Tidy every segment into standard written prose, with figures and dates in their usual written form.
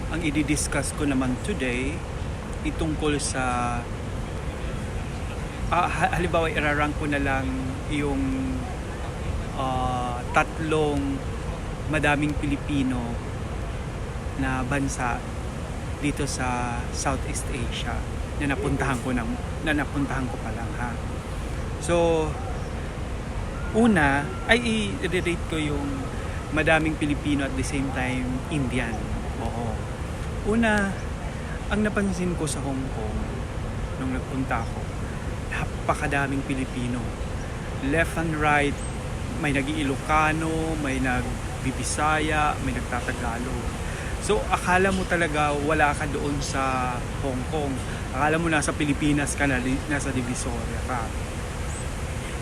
ang i-discuss ko naman today itungkol sa halimbawa irarank ko na lang yung tatlong madaming Pilipino na bansa dito sa Southeast Asia na napuntahan ko pa lang ha. So una ay i-rate ko yung madaming Pilipino at the same time Indian. Oo. Una, ang napansin ko sa Hong Kong nung nagpunta ako, napakadaming Pilipino. Left and right, may nag-Ilocano, may nag-Bibisaya, may nagtatagalog. So akala mo talaga wala ka doon sa Hong Kong. Akala mo nasa Pilipinas ka na, nasa Divisoria ka.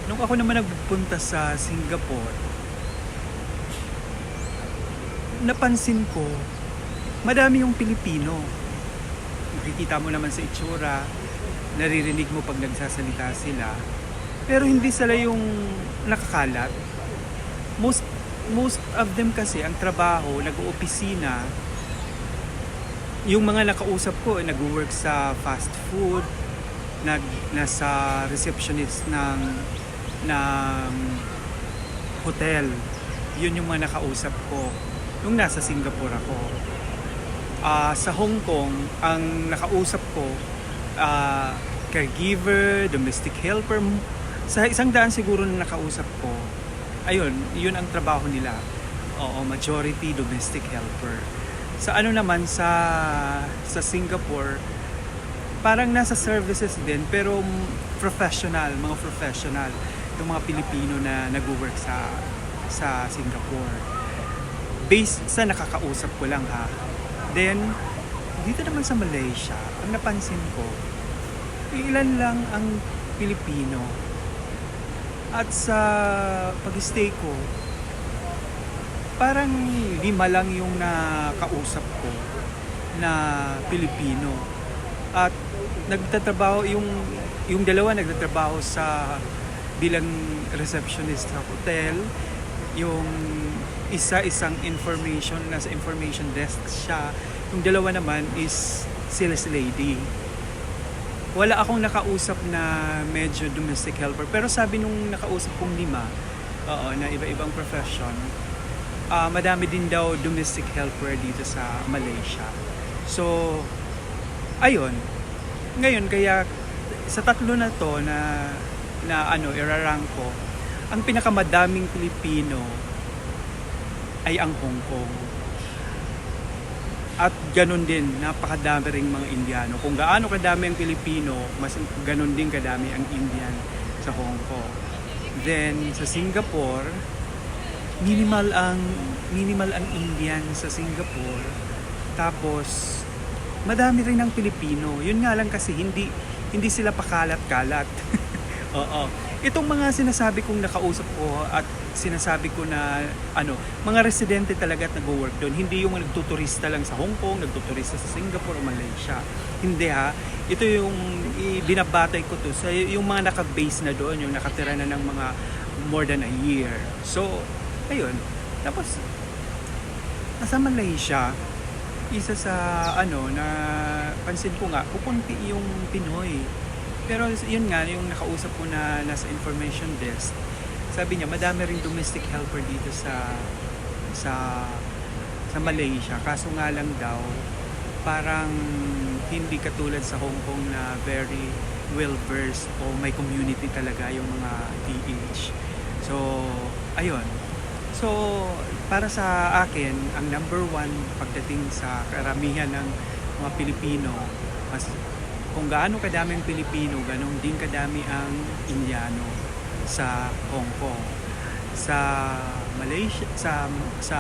Nung ako naman nagpunta sa Singapore, napansin ko, madami yung Pilipino. Makikita mo naman sa itsura, naririnig mo pag nagsasalita sila, pero hindi sila yung nakakalat. Most of them kasi, ang trabaho, nag-oopisina. Yung mga nakausap ko, nag-work sa fast food, nasa receptionist ng hotel. Yun yung mga nakausap ko nung nasa Singapore ako. Sa Hong Kong, ang nakausap ko, caregiver, domestic helper. Sa 100 siguro na nakausap ko, ayun, yun ang trabaho nila. Oo, majority domestic helper. Sa ano naman, sa Singapore, parang nasa services din, pero mga professional. Yung mga Pilipino na nag-work sa Singapore. Based sa nakakausap ko lang ha. Then, dito naman sa Malaysia, ang napansin ko, ilan lang ang Pilipino. At sa pag-stay ko, parang 5 lang yung nakausap ko na Pilipino. At nagtatrabaho, yung dalawa nagtatrabaho bilang receptionist sa hotel. Yung isang nasa information desk siya. Yung dalawa naman is sales lady. Wala akong nakausap na medyo domestic helper. Pero sabi nung nakausap kong 5, na iba-ibang profession, madami din daw domestic helper dito sa Malaysia. So, ayun. Ngayon, kaya sa tatlo na to na irarank ko, ang pinakamadaming Pilipino ay ang Hong Kong. At ganun din, napakadami ring mga Indiano. Kung gaano kadami ang Pilipino, mas ganun din kadami ang Indian sa Hong Kong. Then sa Singapore, minimal ang Indian sa Singapore. Tapos madami rin ang Pilipino. Yun nga lang kasi hindi sila pakalat-kalat. Oo. Itong mga sinasabi kong nakausap ko at sinasabi ko na mga residente talaga at nag-work doon. Hindi yung nagtuturista lang sa Hong Kong, nagtuturista sa Singapore o Malaysia. Hindi ha. Ito yung binabatay ko to sa yung mga naka-base na doon, yung nakatira na ng mga more than a year. So, ayun. Tapos, nasa Malaysia, isa sa na pansin ko nga, kukunti yung Pinoy. Pero yun nga, yung nakausap ko na nasa information desk, sabi niya, madami rin domestic helper dito sa Malaysia. Kaso nga lang daw, parang hindi katulad sa Hong Kong na very well-versed o may community talaga yung mga DH. So, ayun. So, para sa akin, ang number 1 pagdating sa karamihan ng mga Pilipino, kung gaano kadami ang Pilipino, ganun din kadami ang Indiano sa Hong Kong. Sa Malaysia, sa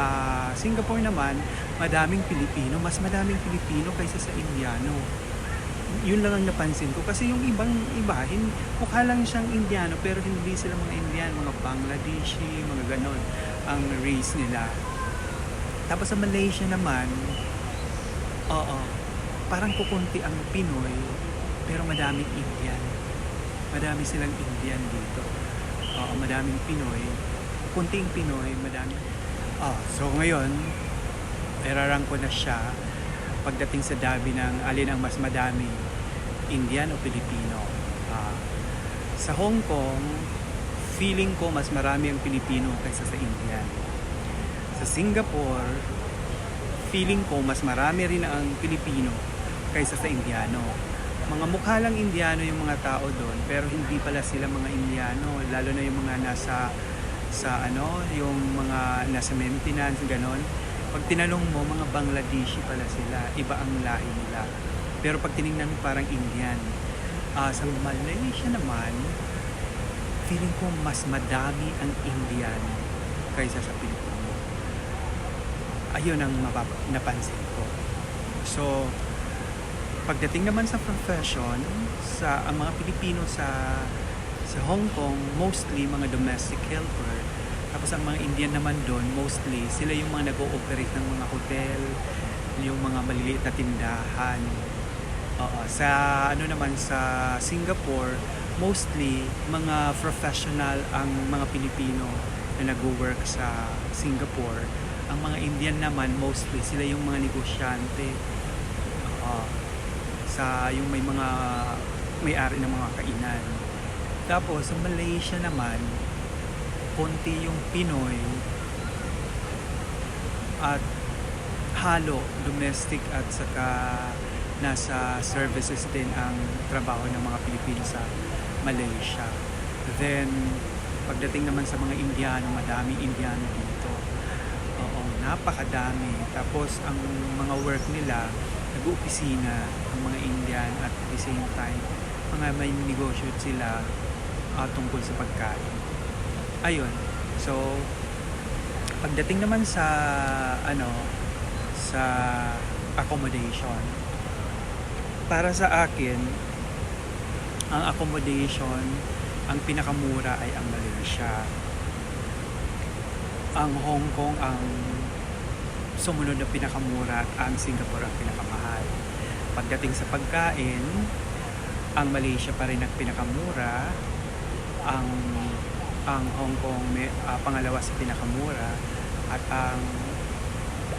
Singapore naman, madaming Pilipino, mas madaming Pilipino kaysa sa Indiano. Yun lang ang napansin ko kasi yung iba mukha lang siyang Indiano pero hindi sila mga Indian, mga Bangladeshi, mga ganon ang race nila. Tapos sa Malaysia naman, parang kukunti ang Pinoy pero madaming Indian. Madami silang Indian dito. Madaming Pinoy, kunting Pinoy, madami. So ngayon, irarang ko na siya pagdating sa dami ng alin ang mas madami, Indian o Pilipino. Sa Hong Kong, feeling ko mas marami ang Pilipino kaysa sa Indian. Sa Singapore, feeling ko mas marami rin ang Pilipino kaysa sa Indiano. Mga mukha lang Indiano yung mga tao doon, pero hindi pala sila mga Indiano, lalo na yung mga nasa yung mga nasa maintenance, ganon. Pag tinanong mo, mga Bangladeshi pala sila, iba ang lahi nila. Pero pag tinignan mo, parang Indian. Sa Malaysia naman, feeling ko mas madami ang Indian kaysa sa Pilipino. Ayun ang napansin ko. So, pagdating naman sa profession, ang mga Pilipino sa Hong Kong, mostly mga domestic helper. Tapos ang mga Indian naman doon, mostly, sila yung mga nag-ooperate ng mga hotel, yung mga maliliit na tindahan. Sa Singapore, mostly mga professional ang mga Pilipino na nag-work sa Singapore. Ang mga Indian naman, mostly, sila yung mga negosyante. Yung may-ari ng mga kainan. Tapos sa Malaysia naman, konti yung Pinoy at halo domestic at saka nasa services din ang trabaho ng mga Pilipino sa Malaysia. Then pagdating naman sa mga Indiano, madaming Indiano dito. Oo, napakadami. Tapos ang mga work nila, nag-opisina ang mga Indian at at the same time, mga may negosyo sila tungkol sa pagkain. Ayun. So, pagdating naman sa sa accommodation, para sa akin, ang accommodation, ang pinakamura ay ang Malaysia. Ang Hong Kong ang sumunod na pinakamura at ang Singapore ang pinakamahal. Pagdating sa pagkain, ang Malaysia pa rin ang pinakamura, ang Hong Kong pangalawa sa pinakamura, at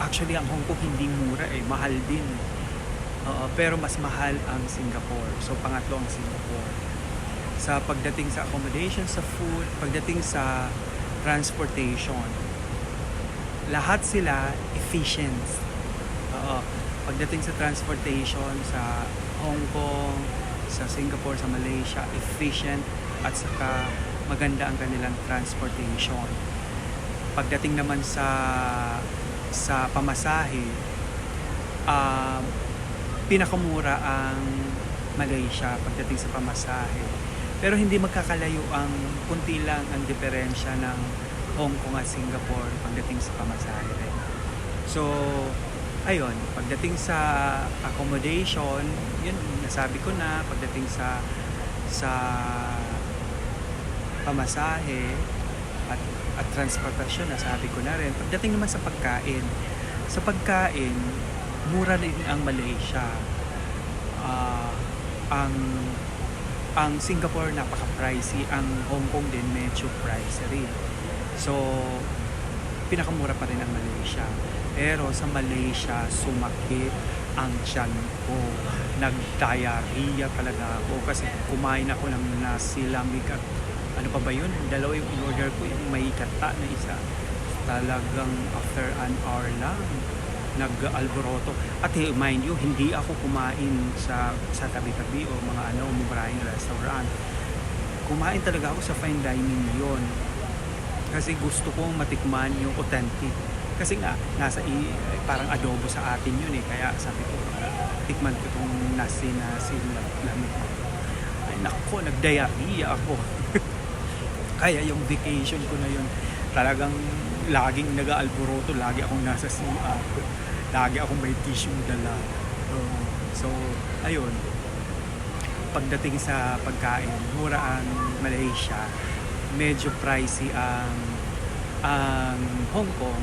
actually ang Hong Kong hindi mura, mahal din. Pero mas mahal ang Singapore. So pangatlo ang Singapore. Sa pagdating sa accommodation, sa food, pagdating sa transportation, lahat sila efficient. Pagdating sa transportation sa Hong Kong, sa Singapore, sa Malaysia, efficient at saka maganda ang kanilang transportation. Pagdating naman sa pamasahe, pinakamura ang Malaysia pagdating sa pamasahe. Pero hindi magkakalayo, ang kunti lang ang diferensya ng Hong Kong at Singapore pagdating sa pamasahe rin. So, ayun, pagdating sa accommodation, yun, nasabi ko na. Pagdating sa pamasahe at transportasyon, nasabi ko na rin. Pagdating naman sa pagkain, mura rin ang Malaysia. Ang Singapore napaka-pricey, ang Hong Kong din medyo pricey rin. So, pinakamura pa rin ang Malaysia. Pero sa Malaysia, sumakit ang tiyan ko. Nag-diarrhea talaga ako kasi kumain ako ng nasi lamig at ano pa ba yun? Dalawa yung in-order ko, yung may kata na isa. Talagang after an hour lang, nag-alboroto. At mind you, hindi ako kumain sa tabi-tabi o mga murahing restaurant. Kumain talaga ako sa fine dining yon. Kasi gusto kong matikman yung authentic. Kasi nga, parang adobo sa atin yun Kaya sabi ko, tikman ko itong nasi lamig. Ay nako, nag-diarrhea ako. Kaya yung vacation ko na yun, talagang laging nag-aalboroto, lagi akong nasa CR. Lagi akong may tissue dala. So, ayun. Pagdating sa pagkain, mura ang Malaysia. Medyo pricey ang Hong Kong.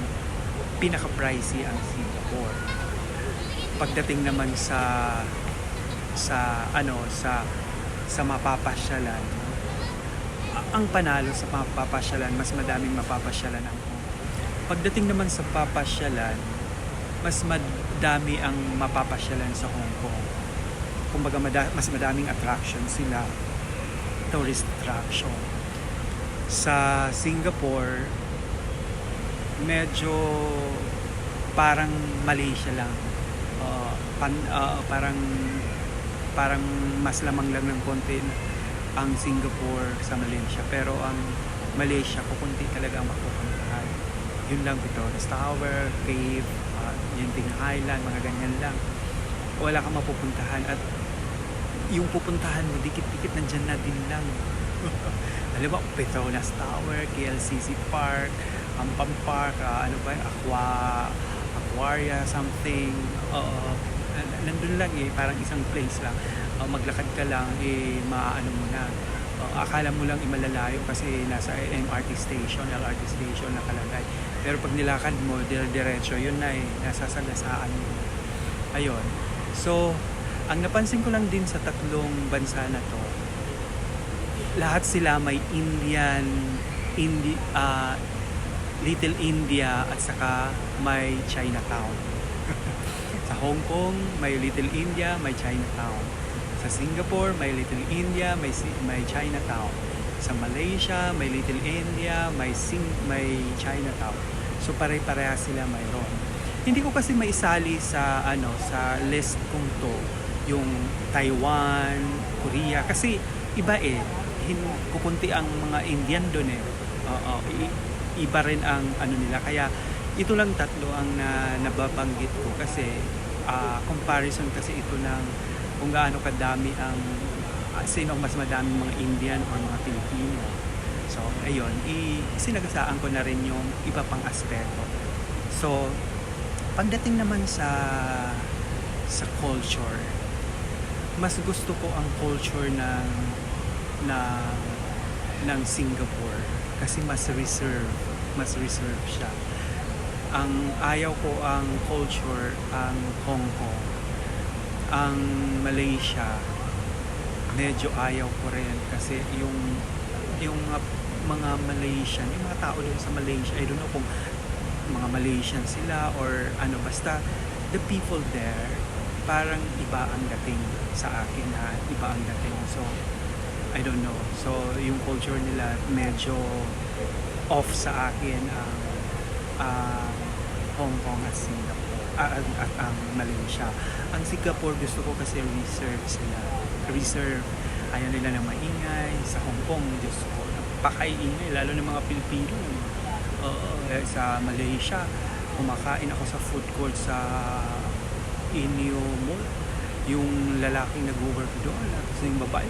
Pinaka-pricey ang Singapore. Pagdating naman sa mapapasyalan, ang panalo sa mapapasyalan, mas madaming mapapasyalan ang Hong Kong. Pagdating naman sa papasyalan, mas madami ang mapapasyalan sa Hong Kong. Kumbaga mas madaming attraction sila, tourist attraction. Sa Singapore, medyo parang Malaysia lang. Parang mas lamang lang ng konti ang Singapore sa Malaysia. Pero ang Malaysia, kukunti talaga ang mapupuntahan. Yun lang, Victoria's Tower, Cave, Genting Highland, mga ganyan lang. Wala kang mapupuntahan. At yung pupuntahan mo, dikit-dikit nandyan na din lang. Alam mo, Petronas Tower, KLCC Park, Ampang Park, Aquaria, something. Nandun lang parang isang place lang. Maglakad ka lang, maaano mo na. Akala mo lang malalayo kasi nasa MRT station, LRT station nakalagay. Pero pag nilakad mo, diretso, yun na nasa sagasaan mo. Ayun. So, ang napansin ko lang din sa tatlong bansa na to, lahat sila may Little India at saka may Chinatown. Sa Hong Kong, may Little India, may Chinatown. Sa Singapore, may Little India, may Chinatown. Sa Malaysia, may Little India, may Chinatown. So pare-pareha sila mayroon. Hindi ko kasi maisali sa sa list kong to yung Taiwan, Korea kasi iba kukunti ang mga Indian doon iba rin ang nila, kaya ito lang tatlo ang nababanggit ko kasi comparison kasi ito ng kung gaano kadami ang sino ang mas madaming mga Indian o mga Pilipino. So ayun, sinagasaan ko na rin yung iba pang aspeto. So pagdating naman sa culture, mas gusto ko ang culture ng Singapore kasi mas reserve siya. Ang ayaw ko ang culture ang Hong Kong. Ang Malaysia medyo ayaw ko rin kasi yung mga Malaysian, yung mga tao doon sa Malaysia, I don't know kung mga Malaysian sila or basta the people there parang iba ang dating sa akin, iba ang dating. So I don't know. So yung culture nila medyo off sa akin ang Hong Kong at Singapore at ang Malaysia. Ang Singapore gusto ko kasi reserve. Ayaw nila na maingay. Sa Hong Kong, Diyos ko, napakaingay lalo ng mga Pilipino. Sa Malaysia, kumakain ako sa food court sa Inyo Mall. Yung lalaking nag-work doon, tapos yung babae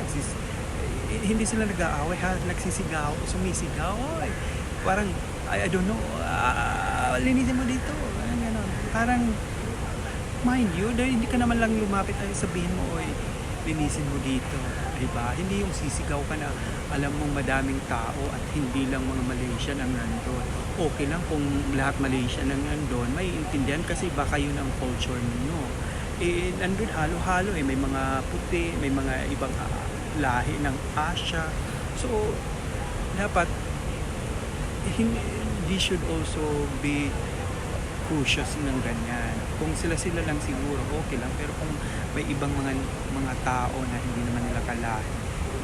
hindi sila nag-aaway, nagsisigaw, sumisigaw. Parang I don't know, linisin mo dito, gano'n. Parang mind you, dahil hindi ka naman lang lumapit ay sabihin mo, linisin mo dito, diba? Hindi yung sisigaw ka na alam mong madaming tao at hindi lang mga Malaysian ang nandun. Okay lang kung lahat Malaysian ang nandun, may intindihan kasi baka yun ang culture ninyo. Nandun halo-halo, may mga puti, may mga ibang lahi ng Asia. So dapat they should also be cautious ng ganyan. Kung sila lang siguro okay lang, pero kung may ibang mga tao na hindi naman nila kalahi,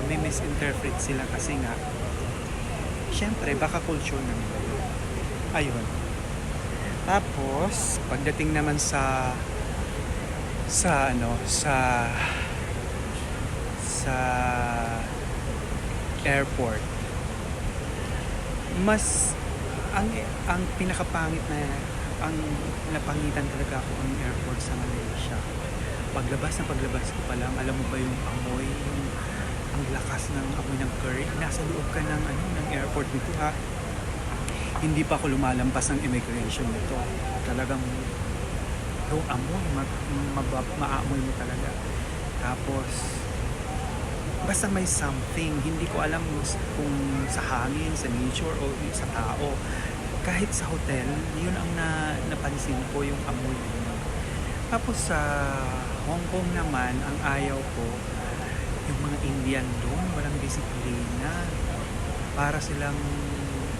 may misinterpret sila kasi nga syempre baka culture na nila yun. Ayun. Tapos pagdating naman sa airport, mas ang pinakapangit na ang napangitan talaga ako ang airport sa Malaysia. Paglabas ko pa lang, alam mo ba yung amoy, ang lakas ng amoy ng curry, nasa loob ka ng airport dito hindi pa ako lumalampas ng immigration nito. Talagang yung amoy, maamoy mo talaga. Tapos basta may something, hindi ko alam kung sa hangin, sa nature o sa tao. Kahit sa hotel, yun ang napansin ko, yung amoy yun. Tapos sa Hong Kong naman, ang ayaw ko yung mga Indian doon, walang disiplina, para silang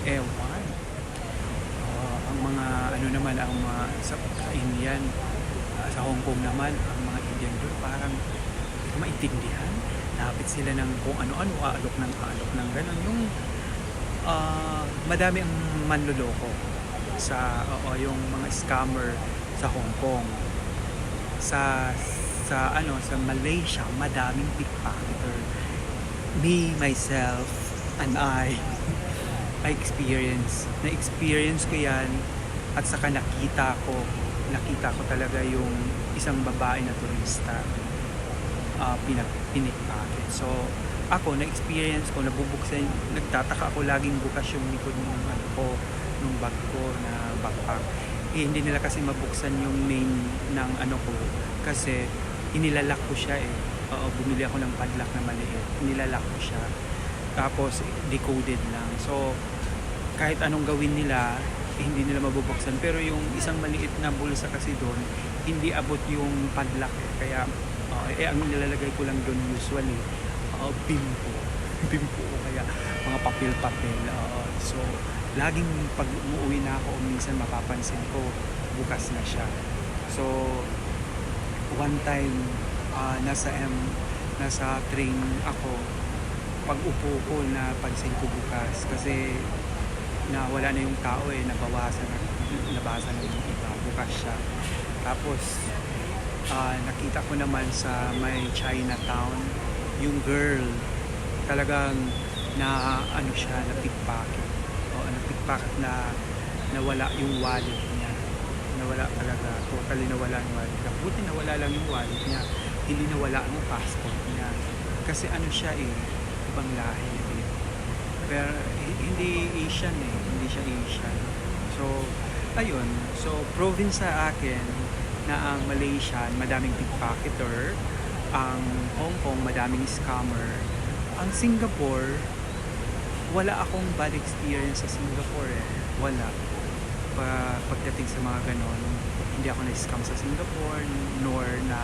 ewan. Ang mga naman ang mga sa Indian. Sa Hong Kong naman, ang mga Indian doon parang hindi ko maintindihan. Napit sila ng kung ano-ano, aalok ng gano'n. Yung madami ang manloloko yung mga scammer sa Hong Kong. Sa Malaysia, madaming pickpocketer. Me, myself, and I na-experience ko yan, at saka nakita ko talaga yung isang babae na turista pinikpocket. So ako, na-experience ko, nabubuksan, nagtataka ako, laging bukas yung likod nung bag ko na backpack. Hindi nila kasi mabuksan yung main ng ko kasi inilalak ko siya bumili ako ng padlock na maliit, inilalak ko siya, tapos decoded lang. So kahit anong gawin nila, hindi nila mabubuksan. Pero yung isang maliit na bulsa kasi doon, hindi abot yung padlock kaya ang nilalagay ko lang doon usually bimpo o kaya mga papel. So laging pag umuwi na ako, minsan mapapansin ko bukas na siya. So one time nasa train ako, pag upo ko na pansin ko bukas kasi wala na yung tao nabawasan na yung iba, bukas siya. Tapos nakita ko naman sa may Chinatown, yung girl talagang na pickpocket na nawala yung wallet niya. Nawala talaga, totally nawala yung wallet niya. Buti nawala lang yung wallet niya, hindi nawala ang passport niya. Kasi siya ibang lahi pero hindi Asian hindi siya Asian. So ayun, so province sa akin na ang Malaysia madaming pickpocketer, ang Hong Kong madaming scammer, ang Singapore wala akong bad experience sa Singapore wala. Pagdating sa mga ganon, hindi ako na-scam sa Singapore, nor na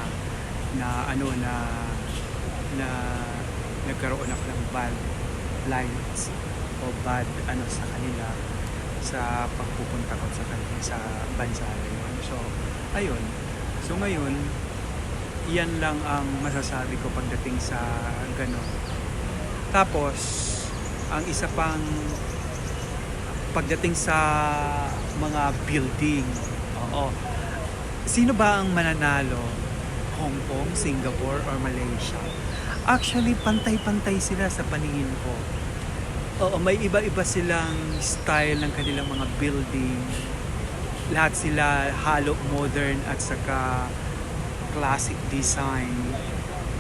nagkaroon ako ng bad lights o bad sa kanila sa pagpupunta ko sa kanila sa bansa na yun. So ayun, so ngayon yan lang ang masasabi ko pagdating sa ganon. Tapos ang isa pang pagdating sa mga building, sino ba ang mananalo? Hong Kong, Singapore, or Malaysia? Actually, pantay-pantay sila sa paningin ko. May iba-iba silang style ng kanilang mga building. Lahat sila halo modern at saka classic design.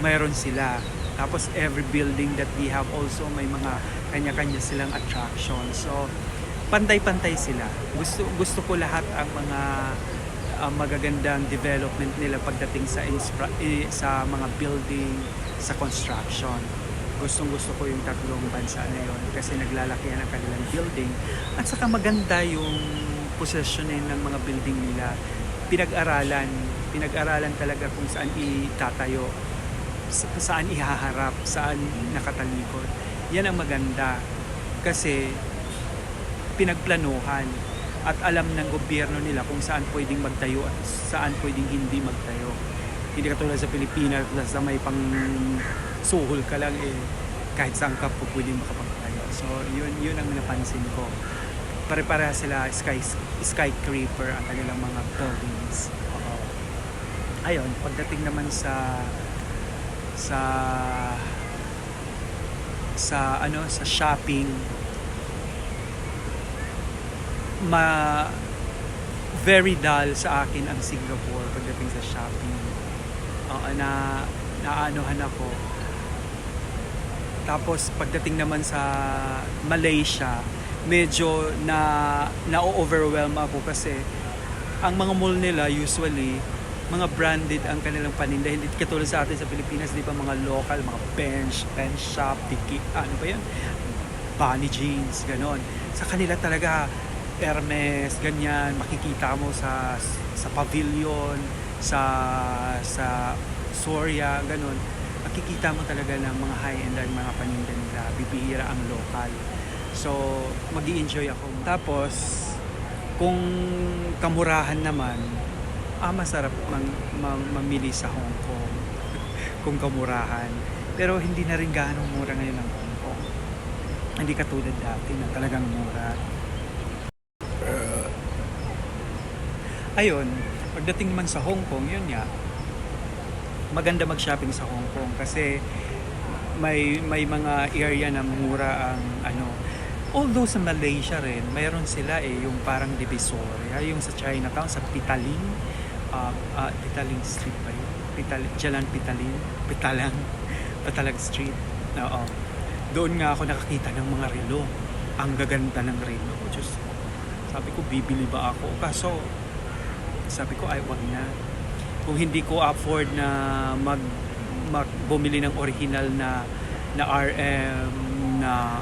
Mayroon sila. Tapos every building that we have also may mga kanya-kanya silang attraction. So pantay-pantay sila. Gusto ko lahat ang mga magagandang development nila pagdating sa mga building, sa construction. Gustong-gusto ko yung tatlong bansa na yun kasi naglalakihan ang kanilang building at saka maganda yung positioning ng mga building nila. Pinag-aralan talaga kung saan itatayo, saan ihaharap, saan nakatalikod. Yan ang maganda kasi pinagplanuhan at alam ng gobyerno nila kung saan pwedeng magtayo at saan pwedeng hindi magtayo. Hindi katulad sa Pilipinas sa may pang suhol ka lang kahit saan ka po pwedeng makapagtayo. So yun ang napansin ko. Pare-pareha sila skyscraper ang kanilang mga buildings. Ayun, pagdating naman sa shopping, very dull sa akin ang Singapore pagdating sa shopping. Naanohan ako. Tapos pagdating naman sa Malaysia, medyo na-overwhelm ako kasi ang mga mall nila usually mga branded ang kanilang paninda, hindi katulad sa atin sa Pilipinas, di ba, mga local, mga pen shop, Bunny jeans, ganon. Sa kanila talaga Hermes, ganyan, makikita mo sa pavilion, sa Soria, ganon. Makikita mo talaga ng mga high-end ang mga paninda nila, bibihira ang local. So, mag-i-enjoy ako. Tapos, Kung kamurahan naman, masarap mamili sa Hong Kong kung kamurahan. Pero hindi na rin gaano mura ngayon ang Hong Kong. Hindi katulad dati na talagang mura. Ayun, pagdating naman sa Hong Kong, yun nga, maganda mag-shopping sa Hong Kong kasi may mga area na mura ang ano. Although sa Malaysia rin, mayroon sila yung parang Divisoria, yung sa Chinatown, sa Pitaling, Pitaling Street ba yun? Jalan Pitalang Street. Oo. Doon nga ako nakakita ng mga relo. Ang gaganda ng relo. Diyos, sabi ko, bibili ba ako? Kaso, sabi ko, ay, wag na. Kung hindi ko afford na bumili ng original na RM, na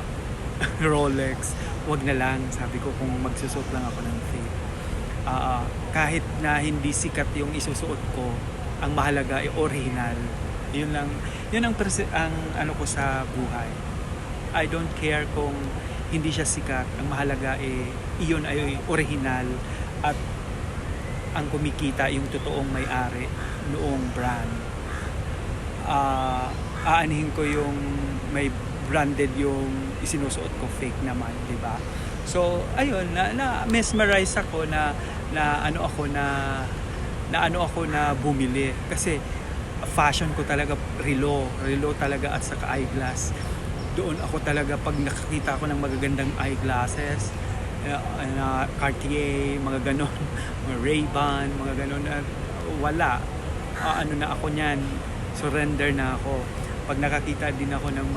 Rolex, wag na lang. Sabi ko, kung magsusot lang ako ng fake. Kahit na hindi sikat yung isusuot ko, ang mahalaga ay original. Yun lang. Yun ang ano ko sa buhay. I don't care kung hindi siya sikat. Ang mahalaga iyon ay original at ang kumikita yung totoong may-ari noong brand. Aanihin ko yung may branded yung isinusuot ko, fake naman, di ba? So, ayun, na mesmerize ako na ano ako na bumili kasi fashion ko talaga relo talaga at saka eyeglass. Doon ako talaga pag nakakita ako ng magagandang eyeglasses, Cartier, mga ganon, mga Ray-Ban, mga ganon, wala. Ano na ako niyan, surrender na ako. Pag nakakita din ako ng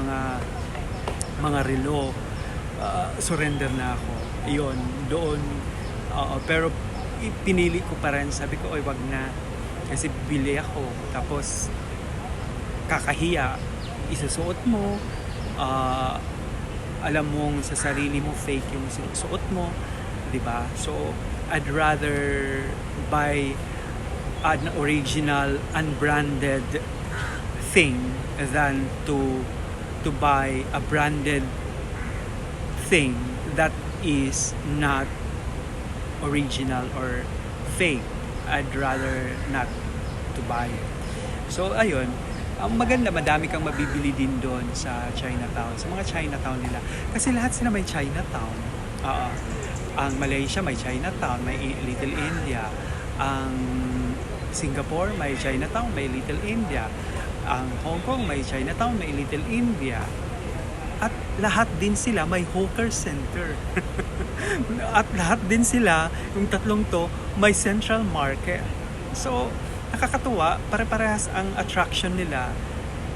mga relo, surrender na ako. Iyon, doon. Pero pinili ko pa rin, sabi ko, oy, wag na. Kasi bili ako, tapos kakahiya, isusuot mo, alam mong sa sarili mo fake yung sinusuot mo, di ba? So I'd rather buy an original unbranded thing than to buy a branded thing that is not original or fake. I'd rather not to buy it. So ayun, ang maganda, madami kang mabibili din doon sa Chinatown, sa mga Chinatown nila. Kasi lahat sila may Chinatown. Ang Malaysia may Chinatown, may Little India. Ang Singapore may Chinatown, may Little India. Ang Hong Kong may Chinatown, may Little India. At lahat din sila may hawker center. At lahat din sila, yung tatlong to, may central market. So, nakakatuwa, pare-parehas ang attraction nila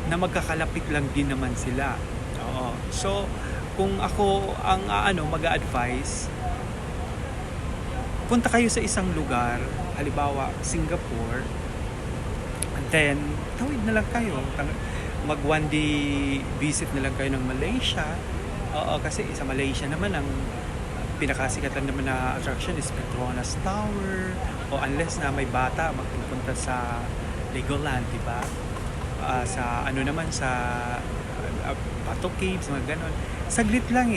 na magkakalapit lang din naman sila. Oo. So, kung ako ang mag-a-advise, punta kayo sa isang lugar, halimbawa Singapore, and then tawid na lang kayo, mag one day visit na lang kayo ng Malaysia. Oo, kasi sa Malaysia naman ang pinakasikat lang naman na attraction is Petronas Tower, o unless na may bata magpupunta sa Legoland, di ba? Sa naman sa Bato Caves, mga ganon. Saglit lang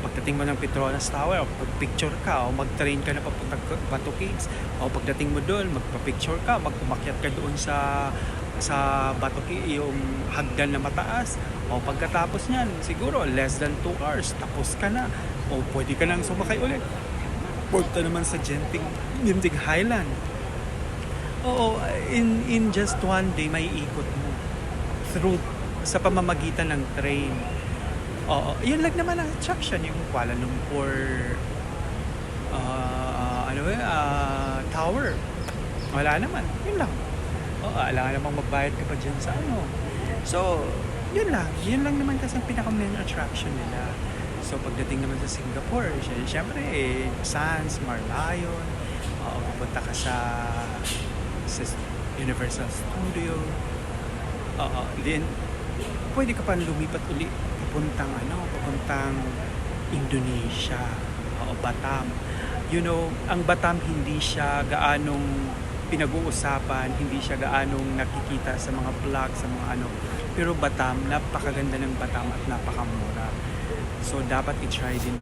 pagdating mo ng Petronas Tower, o pag-picture ka, o mag-train ka na papunta Bato Caves, o pagdating mo doon, magpa-picture ka, umakyat ka doon sa Bato Caves, yung hagdan na mataas, o pagkatapos niyan, siguro less than 2 hours, tapos ka na, o pwede ka nang sumakay ulit. Punta naman sa Genting Highland. Oo, in just one day, may ikot mo through sa pamamagitan ng train. Oo, yun lang naman ang attraction, yung Kuala Lumpur Tower. Wala naman, yun lang. Oo, alam namang magbayad ka pa dyan sa So, yun lang naman kasi ang pinaka-main attraction nila. So, pagdating naman sa Singapore, syempre, Sands, Merlion, pupunta ka sa Universal Studio. Then, pwede ka pa lumipat uli papuntang Indonesia, Batam. You know, ang Batam hindi siya gaanong pinag-uusapan, hindi siya gaanong nakikita sa mga vlog, sa mga Pero Batam, napakaganda ng Batam at napakamura. So, dapat i-try din.